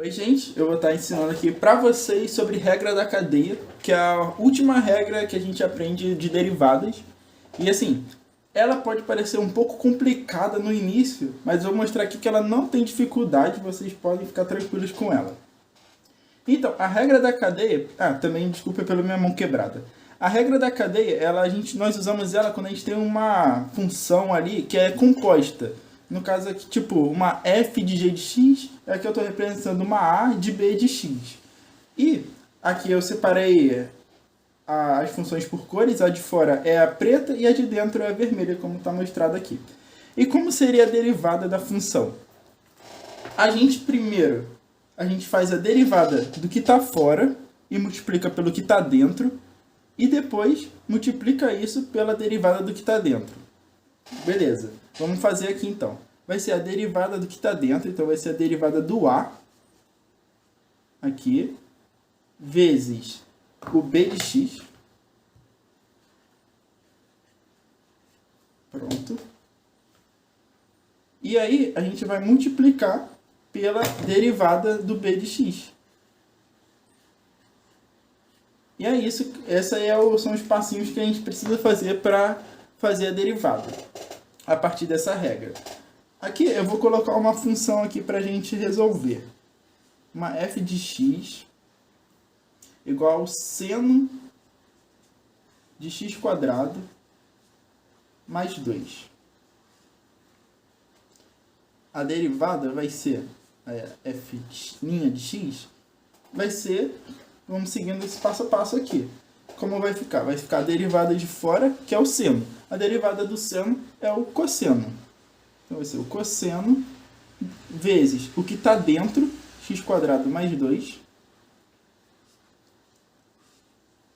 Oi, gente, eu vou estar ensinando aqui para vocês sobre regra da cadeia, que é a última regra que a gente aprende de derivadas. E assim, ela pode parecer um pouco complicada no início, mas eu vou mostrar aqui que ela não tem dificuldade, vocês podem ficar tranquilos com ela. Então, a regra da cadeia... também desculpa pela minha mão quebrada. A regra da cadeia, nós usamos ela quando a gente tem uma função ali que é composta. No caso aqui, tipo, uma f de g de x, aqui eu estou representando uma a de b de x. E aqui eu separei as funções por cores, a de fora é a preta e a de dentro é a vermelha, como está mostrado aqui. E como seria a derivada da função? A gente faz a derivada do que está fora e multiplica pelo que está dentro, e depois multiplica isso pela derivada do que está dentro. Beleza, vamos fazer aqui então. Vai ser a derivada do que está dentro, então vai ser a derivada do a, aqui, vezes o b de x. Pronto. E aí a gente vai multiplicar pela derivada do b de x. E é isso, são os passinhos que a gente precisa fazer para fazer a derivada, a partir dessa regra. Aqui eu vou colocar uma função aqui para a gente resolver. Uma f de x igual ao seno de x quadrado mais 2. A derivada vai ser, a f' de x, vai ser, vamos seguindo esse passo a passo aqui. Como vai ficar? Vai ficar a derivada de fora, que é o seno. A derivada do seno é o cosseno. Então vai ser o cosseno vezes o que está dentro, x quadrado mais 2,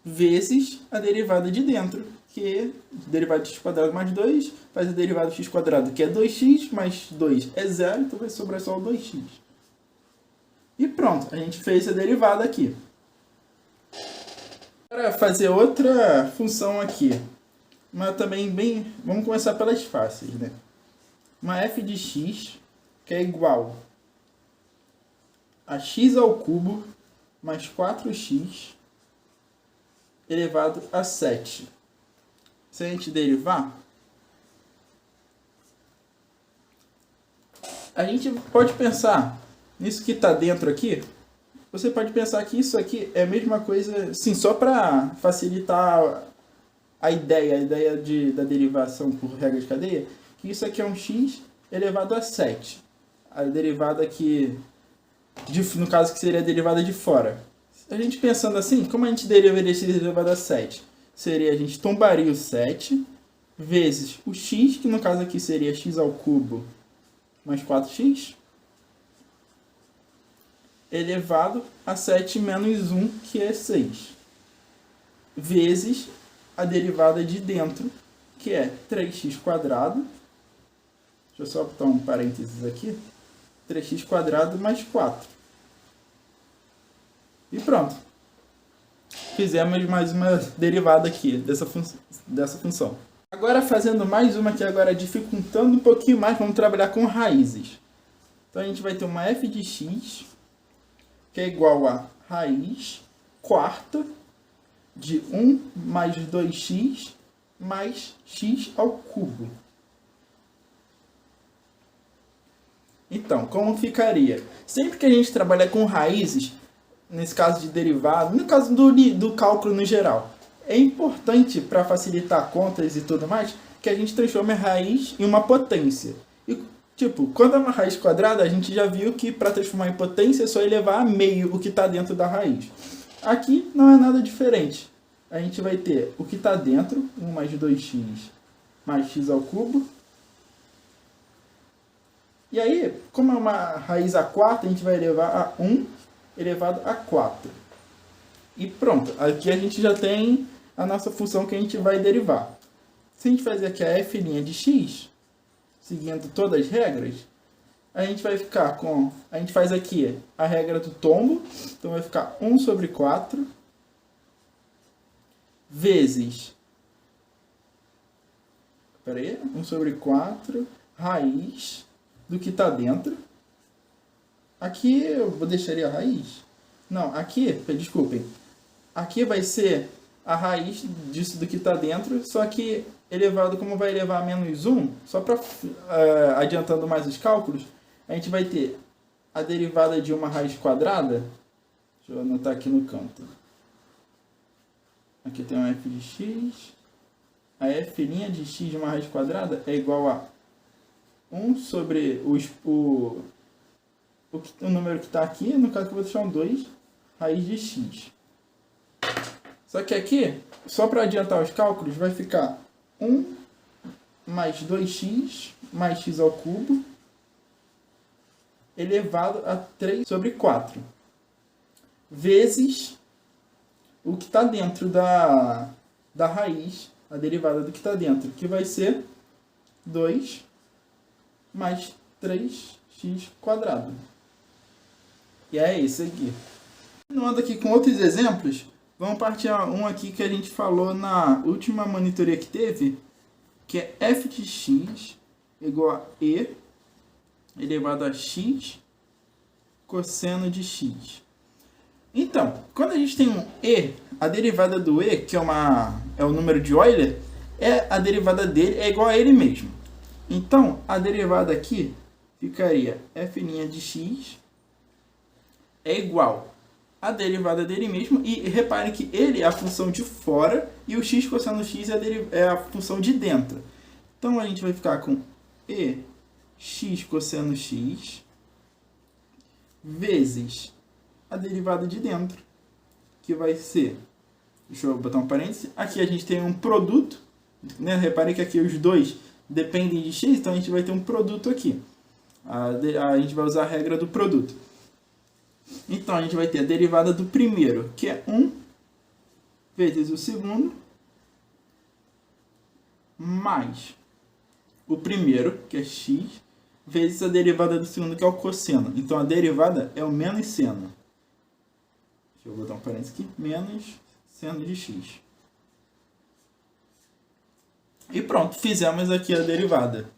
vezes a derivada de dentro, que é a derivada de x quadrado mais 2, faz a derivada de x quadrado, que é 2x, mais 2 é 0, então vai sobrar só o 2x. E pronto, a gente fez a derivada aqui. Para fazer outra função aqui, mas também vamos começar pelas fáceis, né? Uma f de x, que é igual a x ao cubo mais 4x elevado a 7. Se a gente derivar, a gente pode pensar nisso que está dentro aqui. Você pode pensar que isso aqui é a mesma coisa, sim, só para facilitar a ideia da derivação por regra de cadeia, que isso aqui é um x elevado a 7. A derivada aqui, no caso que seria a derivada de fora. A gente pensando assim, como a gente derivaria x elevado a 7? Seria, a gente tombaria o 7 vezes o x, que no caso aqui seria x ao cubo mais 4x, elevado a 7 menos 1, que é 6, vezes a derivada de dentro, que é 3x quadrado, deixa eu só botar um parênteses aqui, 3x quadrado mais 4. E pronto. Fizemos mais uma derivada aqui dessa função. Agora fazendo mais uma aqui, agora dificultando um pouquinho mais, vamos trabalhar com raízes. Então a gente vai ter uma f de x, que é igual a raiz quarta de 1 mais 2x mais x ao cubo. Então, como ficaria? Sempre que a gente trabalha com raízes, nesse caso de derivado, no caso do cálculo no geral, é importante, para facilitar contas e tudo mais, que a gente transforme a raiz em uma potência. E, tipo, quando é uma raiz quadrada, a gente já viu que para transformar em potência é só elevar a meio o que está dentro da raiz. Aqui não é nada diferente. A gente vai ter o que está dentro, 1 mais 2x mais x ao cubo. E aí, como é uma raiz a quarta, a gente vai elevar a 1 elevado a 4. E pronto, aqui a gente já tem a nossa função que a gente vai derivar. Se a gente fazer aqui a f' de x, seguindo todas as regras, a gente vai ficar com... A gente faz aqui a regra do tombo, então vai ficar 1 sobre 4 vezes... 1 sobre 4 raiz do que está dentro. Aqui eu vou deixaria a raiz. Não, aqui, desculpem. Aqui vai ser a raiz disso do que está dentro, só que elevado como vai elevar a menos 1, só para adiantando mais os cálculos, a gente vai ter a derivada de uma raiz quadrada. Deixa eu anotar aqui no canto. Aqui tem um f de x. A f' de x de uma raiz quadrada é igual a 1 sobre o número que está aqui, no caso que eu vou deixar um 2, raiz de x. Só que aqui, só para adiantar os cálculos, vai ficar 1 mais 2x mais x ao cubo elevado a 3 sobre 4 vezes o que está dentro da raiz, a derivada do que está dentro, que vai ser 2 mais 3x quadrado. E é isso aqui. Continuando aqui com outros exemplos, vamos partir um aqui que a gente falou na última monitoria que teve, que é f de x igual a e elevado a x cosseno de x. Então, quando a gente tem um e, a derivada do e, que é o número de Euler, a derivada dele é igual a ele mesmo. Então, a derivada aqui ficaria f' de x é igual a derivada dele mesmo. E reparem que ele é a função de fora e o x cosseno x é a função de dentro. Então, a gente vai ficar com e x cosseno x vezes a derivada de dentro, que vai ser, deixa eu botar um parêntese, aqui a gente tem um produto, né? Reparem que aqui os dois dependem de x, então a gente vai ter um produto aqui. A gente vai usar a regra do produto. Então a gente vai ter a derivada do primeiro, que é 1, vezes o segundo, mais o primeiro, que é x, vezes a derivada do segundo, que é o cosseno. Então a derivada é o menos seno. Deixa eu botar um parênteses aqui. Menos seno de x. E pronto, fizemos aqui a derivada.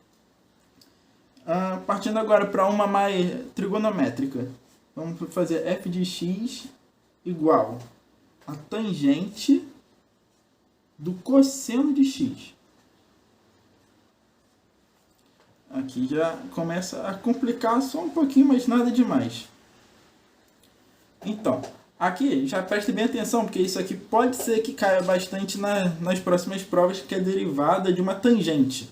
Partindo agora para uma mais trigonométrica. Vamos fazer f de x igual a tangente do cosseno de x. Aqui já começa a complicar só um pouquinho, mas nada demais. Então, aqui já preste bem atenção, porque isso aqui pode ser que caia bastante nas próximas provas, que é a derivada de uma tangente.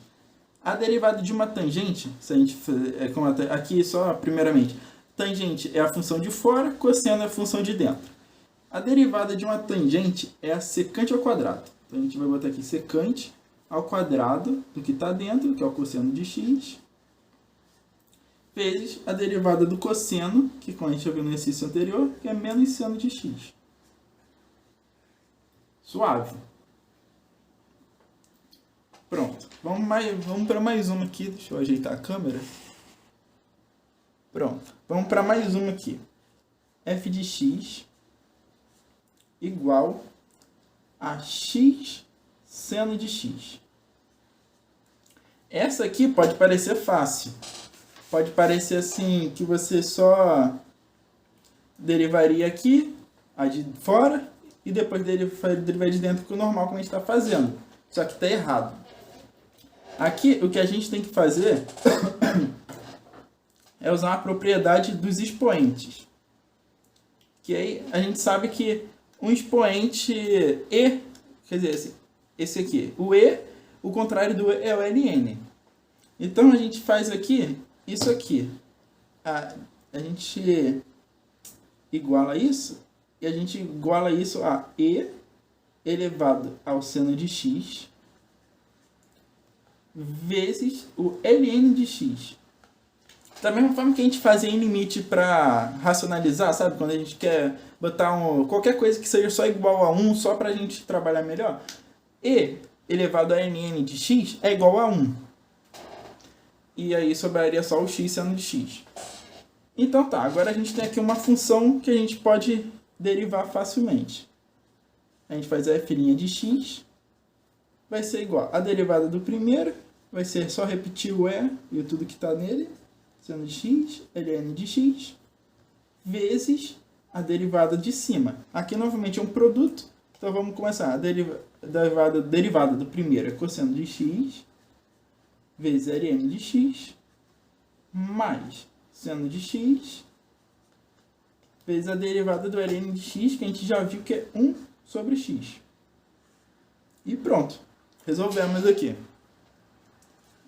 A derivada de uma tangente, se a gente aqui só primeiramente, tangente é a função de fora, cosseno é a função de dentro. A derivada de uma tangente é a secante ao quadrado. Então a gente vai botar aqui secante ao quadrado do que está dentro, que é o cosseno de x, vezes a derivada do cosseno, que como a gente já viu no exercício anterior, que é menos seno de x. Suave. Pronto. Vamos para mais uma aqui. Deixa eu ajeitar a câmera. Pronto. Vamos para mais uma aqui. f de x igual a x seno de x. Essa aqui pode parecer fácil. Pode parecer assim que você só derivaria aqui, a de fora, e depois derivar de dentro com o normal, como a gente está fazendo. Só que está errado. Aqui, o que a gente tem que fazer é usar a propriedade dos expoentes. Que aí a gente sabe que um expoente E, quer dizer, esse aqui, o E, o contrário do E é o ln. Então a gente faz aqui, isso aqui. A gente iguala isso, e a gente iguala isso a E elevado ao seno de x vezes o ln de x. Da mesma forma que a gente fazia em limite para racionalizar, sabe? Quando a gente quer botar qualquer coisa que seja só igual a 1, só para a gente trabalhar melhor. E elevado a ln de x é igual a 1. E aí sobraria só o x seno de x. Então tá, agora a gente tem aqui uma função que a gente pode derivar facilmente. A gente faz a f' de x, vai ser igual a derivada do primeiro, vai ser só repetir o e tudo que está nele, seno de x, ln de x, vezes a derivada de cima. Aqui novamente é um produto, então vamos começar. A derivada do primeiro é cosseno de x vezes Ln de x mais seno de x vezes a derivada do Ln de x, que a gente já viu que é 1 sobre x. E pronto, resolvemos aqui.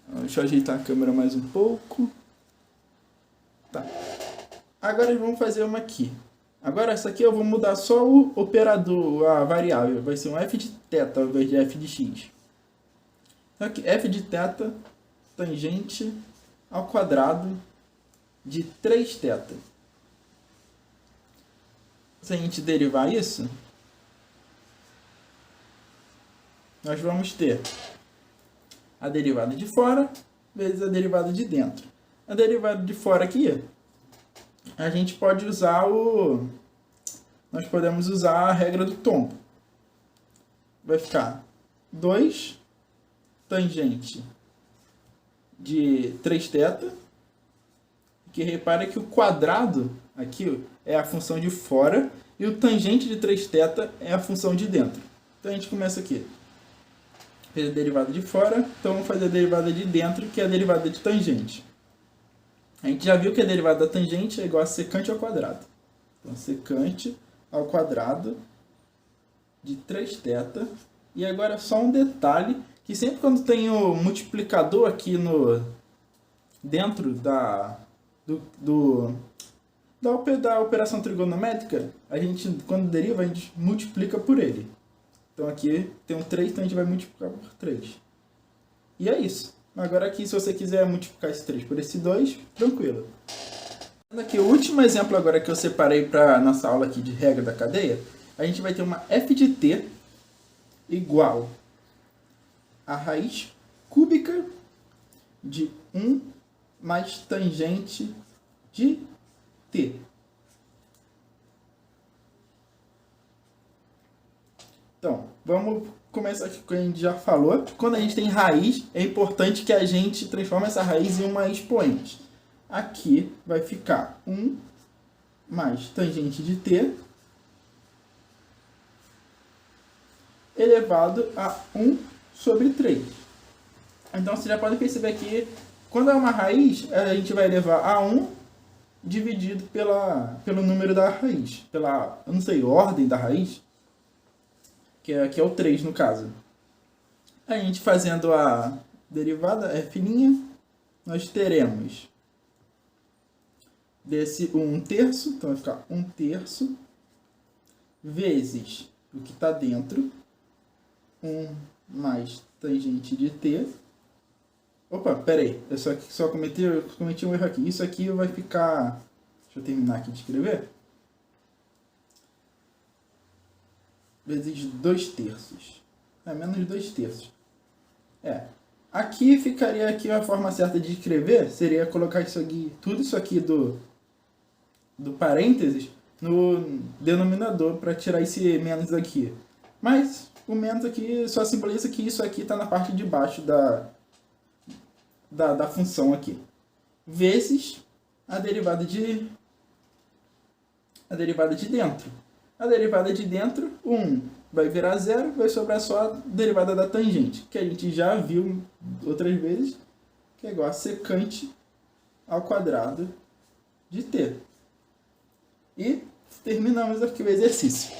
Deixa eu ajeitar a câmera mais um pouco. Tá. Agora vamos fazer uma aqui. Agora essa aqui eu vou mudar só o operador, a variável. Vai ser um f de θ ao invés de f de x. Então aqui, f de θ tangente ao quadrado de 3θ. Se a gente derivar isso, nós vamos ter a derivada de fora vezes a derivada de dentro. A derivada de fora aqui, a gente pode usar nós podemos usar a regra do tombo. Vai ficar 2 tangente de 3θ, que repara que o quadrado aqui é a função de fora e o tangente de 3θ é a função de dentro. Então a gente começa aqui. Fez a derivada de fora, então vamos fazer a derivada de dentro, que é a derivada de tangente. A gente já viu que a derivada da tangente é igual a secante ao quadrado. Então, secante ao quadrado de 3θ. E agora só um detalhe, que sempre quando tem o multiplicador aqui dentro da operação trigonométrica, a gente, quando deriva, a gente multiplica por ele. Então aqui tem um 3, então a gente vai multiplicar por 3. E é isso. Agora aqui, se você quiser multiplicar esse 3 por esse 2, tranquilo. Aqui, o último exemplo agora que eu separei para nossa aula aqui de regra da cadeia, a gente vai ter uma f de t igual a raiz cúbica de 1 mais tangente de t. Então, vamos começar aqui com o que a gente já falou. Quando a gente tem raiz, é importante que a gente transforme essa raiz em uma expoente. Aqui vai ficar 1 mais tangente de t elevado a 1 sobre 3. Então, você já pode perceber que quando é uma raiz, a gente vai levar a 1 dividido pelo número da raiz. Pela, eu não sei, ordem da raiz. Que é o 3 no caso. A gente fazendo a derivada, f', nós teremos desse 1 terço, então vai ficar 1 terço, vezes o que está dentro, 1 mais tangente de t. Opa, peraí, eu só cometi um erro aqui. Isso aqui vai ficar, deixa eu terminar aqui de escrever, vezes 2 terços. É menos 2 terços. Aqui ficaria aqui a forma certa de escrever, seria colocar isso aqui, tudo isso aqui do parênteses no denominador para tirar esse menos aqui. Mas o menos aqui só simboliza que isso aqui está na parte de baixo da função aqui. Vezes a derivada de dentro. A derivada de dentro, 1 vai virar 0, vai sobrar só a derivada da tangente, que a gente já viu outras vezes, que é igual a secante ao quadrado de t. E terminamos aqui o exercício.